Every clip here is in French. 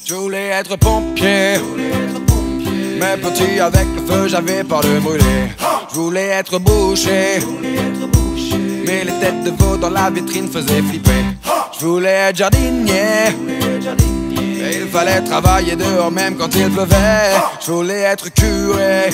Je voulais être pompier, mais petit avec le feu j'avais peur de brûler. Je voulais être boucher, mais les têtes de veau dans la vitrine faisaient flipper. Je voulais être jardinier, et il fallait travailler dehors même quand il pleuvait. Je voulais être curé,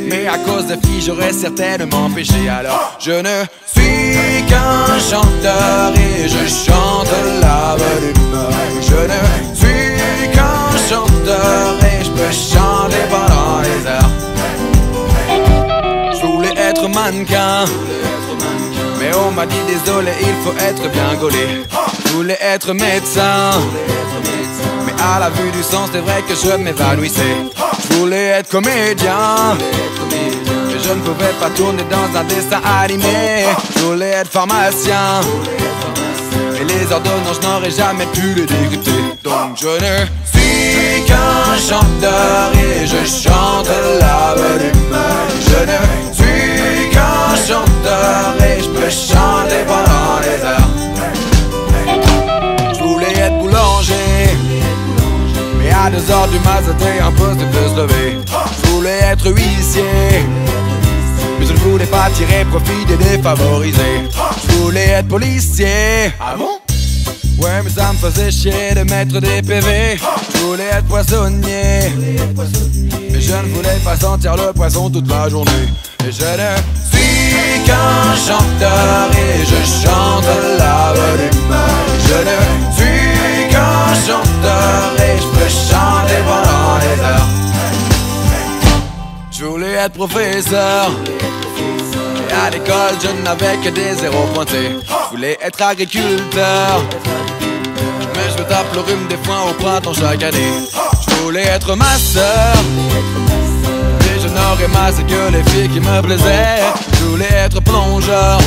mais à cause des filles j'aurais certainement péché. Alors je ne suis qu'un chanteur et je chante la bonne humeur. Je ne suis qu'un chanteur et je peux chanter pendant les heures. Je voulais être mannequin, mais on m'a dit désolé, il faut être bien gaulé. Je voulais être médecin, mais à la vue du sang c'est vrai que je m'évanouissais. Je voulais être comédien, mais je ne pouvais pas tourner dans un dessin animé. Je voulais être pharmacien, et les ordonnances je n'aurais jamais pu les décrypter. Donc je ne suis qu'un chanteur et je chante la bonne humeur. Je ne suis qu'un chanteur et je peux chanter pendant les heures. Je voulais être boulanger, mais à 2h du mat c'était impossible de se lever. Je voulais être huissier, mais je ne voulais pas tirer profit des défavorisés. Je voulais être policier. Ah bon? Ouais, mais ça me faisait chier de mettre des PV. Je voulais être poissonnier, mais je ne voulais pas sentir le poisson toute la journée. Et je ne suis qu'un chanteur et je chante la bonne humeur. Je ne suis qu'un chanteur et je peux chanter pendant les heures. Je voulais être professeur, et à l'école je n'avais que des zéros pointés. Je voulais être agriculteur, mais je me tape le rhume des foins au printemps chaque année. Je voulais être masseur, mais je n'aurais massé que les filles qui me plaisaient. Je voulais être plongeur,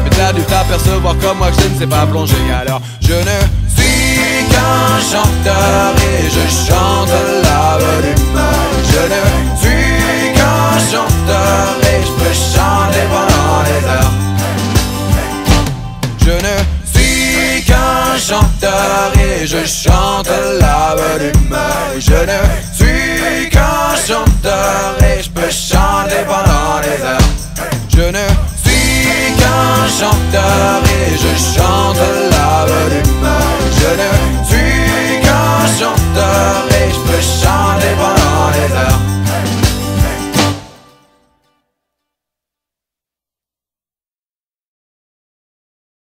mais t'as dû t'apercevoir comme moi que je ne sais pas plonger. Alors je ne suis qu'un chanteur et je chante la bonne humeur. Je ne suis qu'un chanteur et je peux chanter pendant les heures. Je ne suis qu'un chanteur et je chante la bonne humeur. Je ne suis qu'un chanteur et je peux chanter pendant les heures. Je ne suis qu'un chanteur et je chante